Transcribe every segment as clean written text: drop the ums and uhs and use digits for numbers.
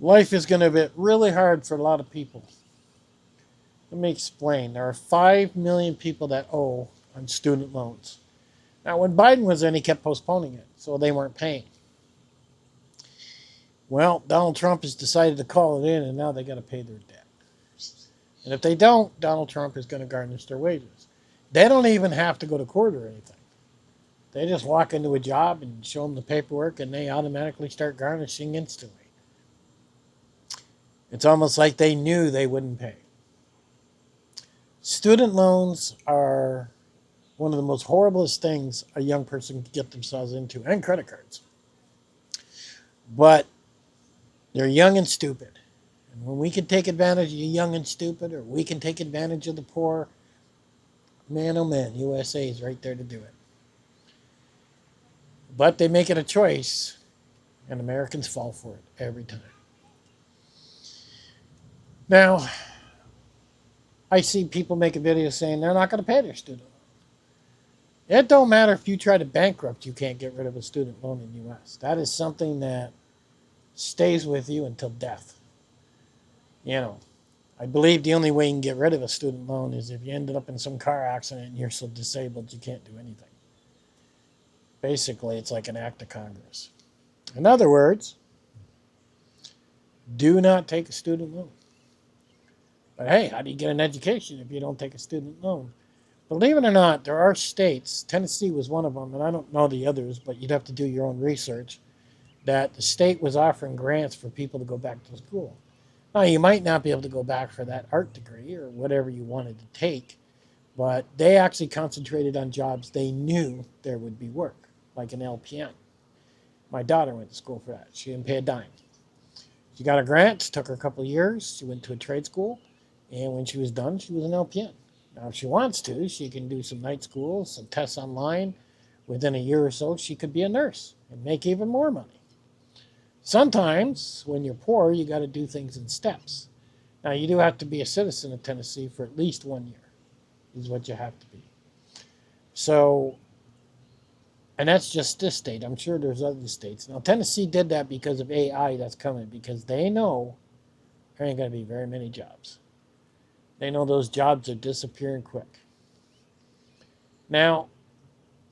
Life is going to be really hard for a lot of people. Let me explain. There are 5 million people that owe on student loans. Now, when Biden was in, he kept postponing it, so they weren't paying. Well, Donald Trump has decided to call it in, and now they got to pay their debt. And if they don't, Donald Trump is going to garnish their wages. They don't even have to go to court or anything. They just walk into a job and show them the paperwork, and they automatically start garnishing instantly. It's almost like they knew they wouldn't pay. Student loans are one of the most horriblest things a young person can get themselves into, and credit cards. But they're young and stupid. And when we can take advantage of the young and stupid, or we can take advantage of the poor, man, oh man, USA is right there to do it. But they make it a choice, and Americans fall for it every time. Now, I see people making videos saying they're not going to pay their student loan. It don't matter if you try to bankrupt, you can't get rid of a student loan in the U.S. That is something that stays with you until death. You know, I believe the only way you can get rid of a student loan is if you ended up in some car accident and you're so disabled you can't do anything. Basically, it's like an act of Congress. In other words, do not take a student loan. But hey, how do you get an education if you don't take a student loan? Believe it or not, there are states, Tennessee was one of them, and I don't know the others, but you'd have to do your own research, that the state was offering grants for people to go back to school. Now, you might not be able to go back for that art degree or whatever you wanted to take, but they actually concentrated on jobs they knew there would be work, like an LPN. My daughter went to school for that. She didn't pay a dime. She got a grant, took her a couple of years. She went to a trade school, and when she was done, she was an LPN. Now, if she wants to, she can do some night school, some tests online. Within a year or so, she could be a nurse and make even more money. Sometimes, when you're poor, you got to do things in steps. Now, you do have to be a citizen of Tennessee for at least 1 year, is what you have to be. So, and that's just this state. I'm sure there's other states. Now, Tennessee did that because of AI that's coming, because they know there ain't going to be very many jobs. They know those jobs are disappearing quick. Now,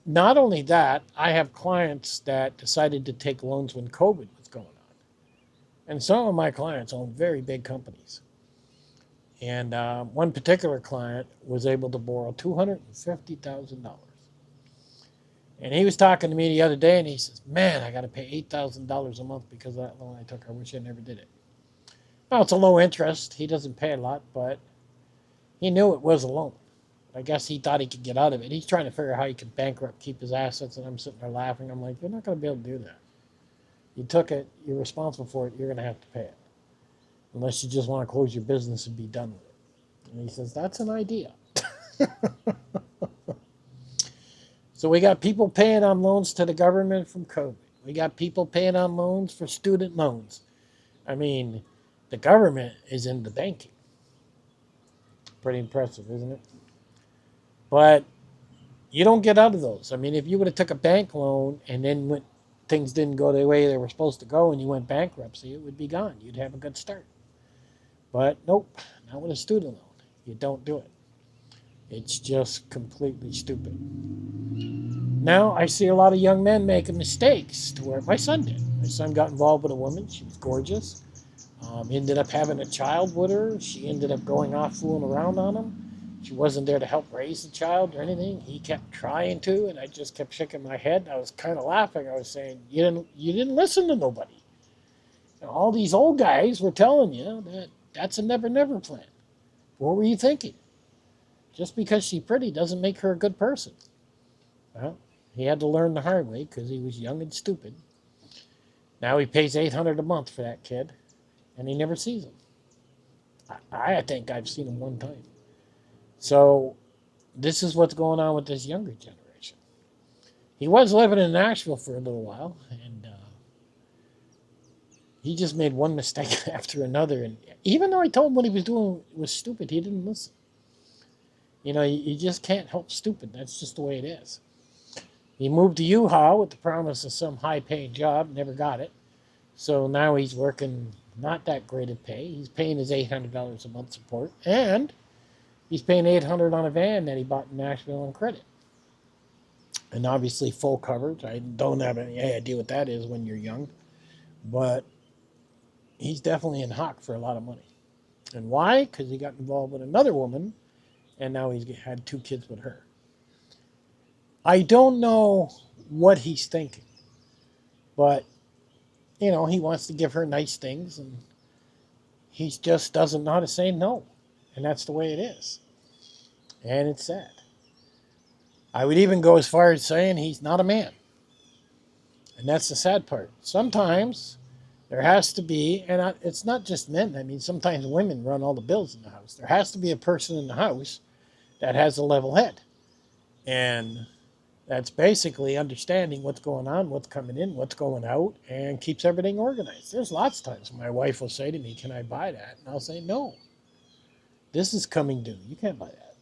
not only that, I have clients that decided to take loans when COVID was going on. And some of my clients own very big companies. And one particular client was able to borrow $250,000. And he was talking to me the other day, and he says, "Man, I got to pay $8,000 a month because of that loan I took. I wish I never did it." Now, it's a low interest. He doesn't pay a lot, but he knew it was a loan. I guess he thought he could get out of it. He's trying to figure out how he could bankrupt, keep his assets, and I'm sitting there laughing. I'm like, you're not going to be able to do that. You took it. You're responsible for it. You're going to have to pay it. Unless you just want to close your business and be done with it. And he says, that's an idea. So we got people paying on loans to the government from COVID. We got people paying on loans for student loans. I mean, the government is in the banking. Pretty impressive, isn't it? But you don't get out of those. I mean, if you would have took a bank loan and then things didn't go the way they were supposed to go and you went bankruptcy, it would be gone. You'd have a good start. But nope, not with a student loan. You don't do it. It's just completely stupid. Now I see a lot of young men making mistakes to where my son did. My son got involved with a woman. She was gorgeous. Ended up having a child with her. She ended up going off fooling around on him. She wasn't there to help raise the child or anything. He kept trying to, and I just kept shaking my head. I was kind of laughing. I was saying, you didn't listen to nobody. And all these old guys were telling you that that's a never never plan. What were you thinking? Just because she's pretty doesn't make her a good person. Well, he had to learn the hard way because he was young and stupid. Now he pays $800 a month for that kid, and he never sees him. I think I've seen him one time. So this is what's going on with this younger generation. He was living in Nashville for a little while, and he just made one mistake after another. And even though I told him what he was doing was stupid, he didn't listen. You know, you just can't help stupid. That's just the way it is. He moved to Utah with the promise of some high-paying job, never got it. So now he's working Not that great of pay. He's paying his $800 a month support, and he's paying $800 on a van that he bought in Nashville on credit. And obviously full coverage. I don't have any idea what that is when you're young, but he's definitely in hock for a lot of money. And why? Because he got involved with another woman, and now he's had 2 kids with her. I don't know what he's thinking, but he wants to give her nice things, and he just doesn't know how to say no, and that's the way it is, and it's sad. I would even go as far as saying he's not a man, and that's the sad part. Sometimes there has to be, and it's not just men. I mean, sometimes women run all the bills in the house. There has to be a person in the house that has a level head, and that's basically understanding what's going on, what's coming in, what's going out, and keeps everything organized. There's lots of times my wife will say to me, "Can I buy that?" And I'll say, "No, this is coming due. You can't buy that.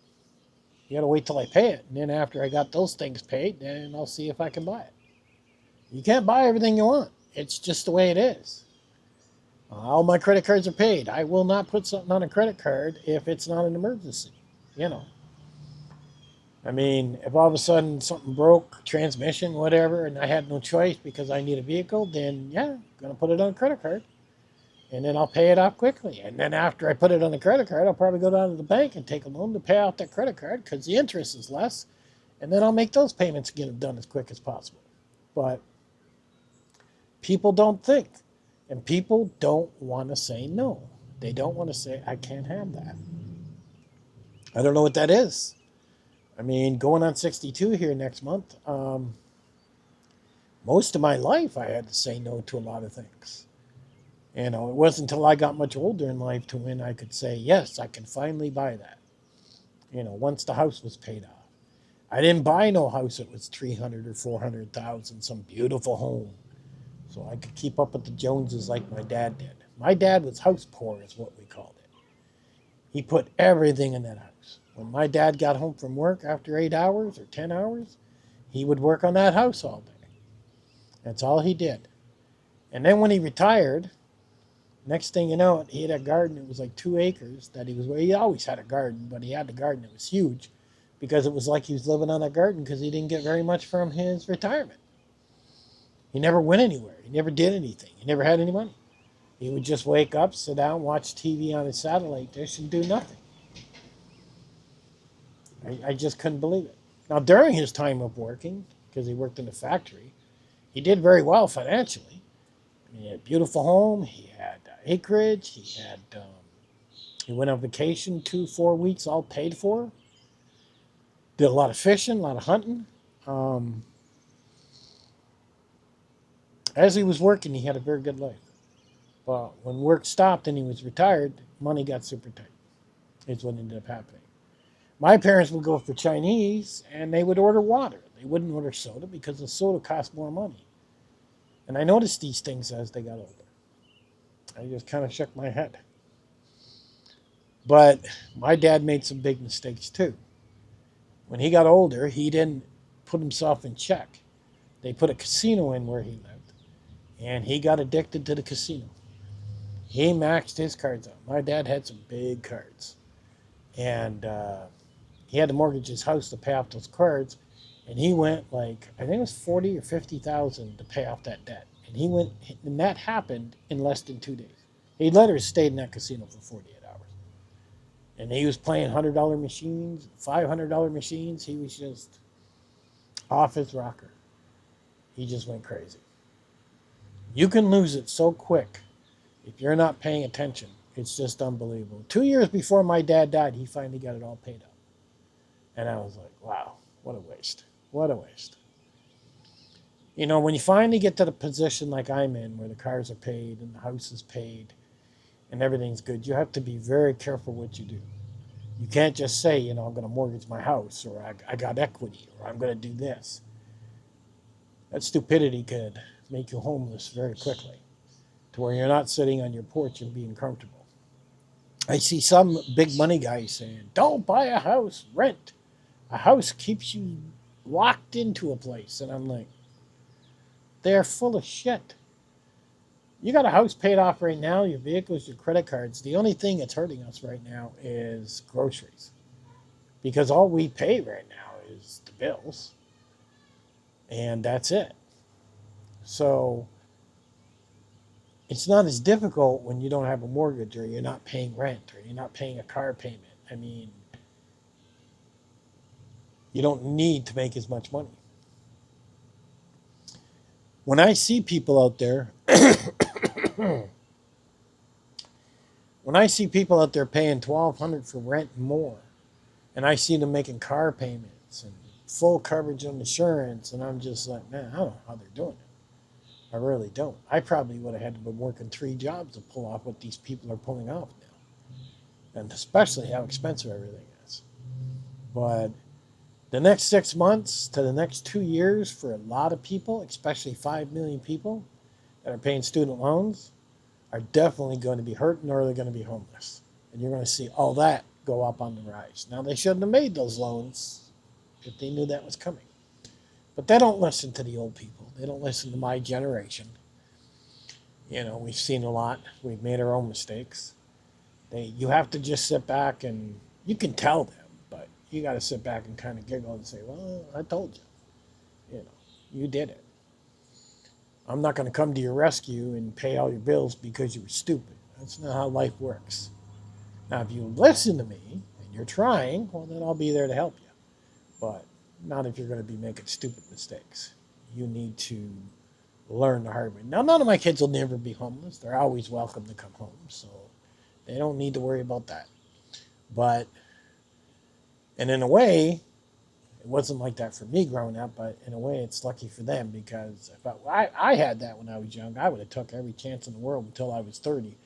You got to wait till I pay it. And then after I got those things paid, then I'll see if I can buy it. You can't buy everything you want. It's just the way it is. All my credit cards are paid. I will not put something on a credit card if it's not an emergency. You know, I mean, if all of a sudden something broke, transmission, whatever, and I had no choice because I need a vehicle, then yeah, I'm going to put it on a credit card. And then I'll pay it off quickly. And then after I put it on the credit card, I'll probably go down to the bank and take a loan to pay off that credit card because the interest is less. And then I'll make those payments and get them done as quick as possible. But people don't think. And people don't want to say no. They don't want to say, I can't have that. I don't know what that is. I mean, going on 62 here next month, most of my life I had to say no to a lot of things. It wasn't until I got much older in life to when I could say, yes, I can finally buy that. Once the house was paid off. I didn't buy no house that was 300 or 400,000, some beautiful home. So I could keep up with the Joneses like my dad did. My dad was house poor, is what we called it. He put everything in that house. When my dad got home from work after 8 hours or 10 hours, he would work on that house all day. That's all he did. And then when he retired, next thing you know, he had a garden. It was like 2 acres that he always had a garden, but he had the garden that was huge because it was like he was living on that garden because he didn't get very much from his retirement. He never went anywhere. He never did anything. He never had any money. He would just wake up, sit down, watch TV on his satellite dish, and do nothing. I just couldn't believe it. Now, during his time of working, because he worked in the factory, he did very well financially. He had a beautiful home. He had acreage. He went on vacation 4 weeks, all paid for. Did a lot of fishing, a lot of hunting. As he was working, he had a very good life. But when work stopped and he was retired, money got super tight. Is what ended up happening. My parents would go for Chinese and they would order water. They wouldn't order soda because the soda cost more money. And I noticed these things as they got older. I just kind of shook my head. But my dad made some big mistakes too. When he got older, he didn't put himself in check. They put a casino in where he lived, and he got addicted to the casino. He maxed his cards out. My dad had some big cards, and he had to mortgage his house to pay off those cards. And he went like I think it was 40 or 50,000 to pay off that debt. And that happened in less than 2 days. He literally stayed in that casino for 48 hours. And he was playing $100 machines, $500 machines. He was just off his rocker. He just went crazy. You can lose it so quick if you're not paying attention. It's just unbelievable. 2 years before my dad died, he finally got it all paid up. And I was like, wow, what a waste. What a waste. When you finally get to the position like I'm in, where the cars are paid and the house is paid and everything's good, you have to be very careful what you do. You can't just say, I'm going to mortgage my house, or I got equity, or I'm going to do this. That stupidity could make you homeless very quickly, to where you're not sitting on your porch and being comfortable. I see some big money guys saying, don't buy a house, rent. A house keeps you locked into a place. And I'm like, they're full of shit. You got a house paid off right now, your vehicles, your credit cards. The only thing that's hurting us right now is groceries. Because all we pay right now is the bills, and that's it. So it's not as difficult when you don't have a mortgage or you're not paying rent or you're not paying a car payment. I mean, you don't need to make as much money. When I see people out there, when I see people out there paying 1,200 for rent and more, and I see them making car payments and full coverage on insurance, and I'm just like, man, I don't know how they're doing it. I really don't. I probably would have had to be working 3 jobs to pull off what these people are pulling off now, and especially how expensive everything is. But the next 6 months to the next 2 years for a lot of people, especially 5 million people that are paying student loans, are definitely going to be hurting or they're going to be homeless. And you're going to see all that go up on the rise. Now, they shouldn't have made those loans if they knew that was coming. But they don't listen to the old people. They don't listen to my generation. You know, we've seen a lot. We've made our own mistakes. You have to just sit back and you can tell them, but you got to sit back and kind of giggle and say, well, I told you. You know, you did it. I'm not going to come to your rescue and pay all your bills because you were stupid. That's not how life works. Now, if you listen to me and you're trying, well, then I'll be there to help you. But not if you're going to be making stupid mistakes. You need to learn the hard way. Now, none of my kids will never be homeless. They're always welcome to come home. So they don't need to worry about that. But, and in a way, it wasn't like that for me growing up, but in a way, it's lucky for them because if I had that when I was young, I would have took every chance in the world until I was 30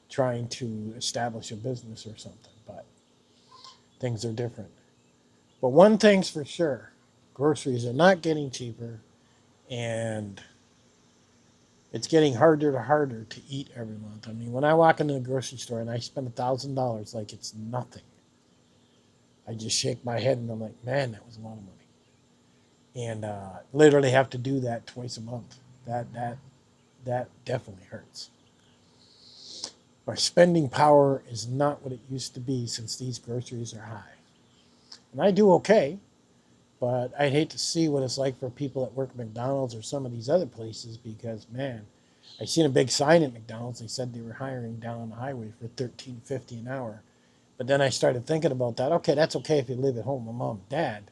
trying to establish a business or something. But things are different. But one thing's for sure, groceries are not getting cheaper, and it's getting harder to harder to eat every month. I mean, when I walk into the grocery store and I spend $1,000 like it's nothing, I just shake my head and I'm like, man, that was a lot of money. And literally have to do that twice a month. That definitely hurts. Our spending power is not what it used to be since these groceries are high. And I do okay, but I'd hate to see what it's like for people that work at McDonald's or some of these other places because, man, I seen a big sign at McDonald's. They said they were hiring down on the highway for $13.50 an hour. But then I started thinking about that. Okay, that's okay if you live at home with mom and dad,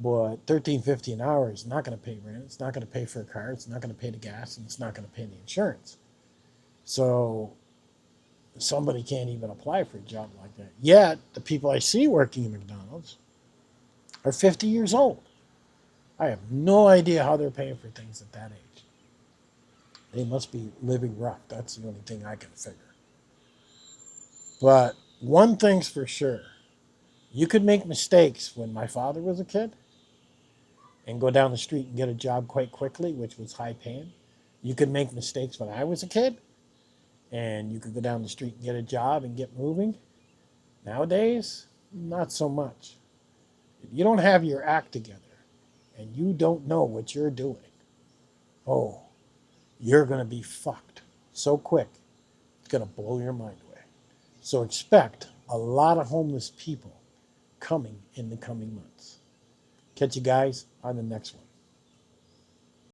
but $13.50 an hour is not going to pay rent. It's not going to pay for a car. It's not going to pay the gas, and it's not going to pay the insurance. So somebody can't even apply for a job like that. Yet the people I see working at McDonald's are 50 years old. I have no idea how they're paying for things at that age. They must be living rough. That's the only thing I can figure. But one thing's for sure, you could make mistakes when my father was a kid and go down the street and get a job quite quickly, which was high paying. You could make mistakes when I was a kid and you could go down the street and get a job and get moving. Nowadays, not so much. If you don't have your act together and you don't know what you're doing, oh, you're going to be fucked so quick, it's going to blow your mind away. So expect a lot of homeless people coming in the coming months. Catch you guys on the next one.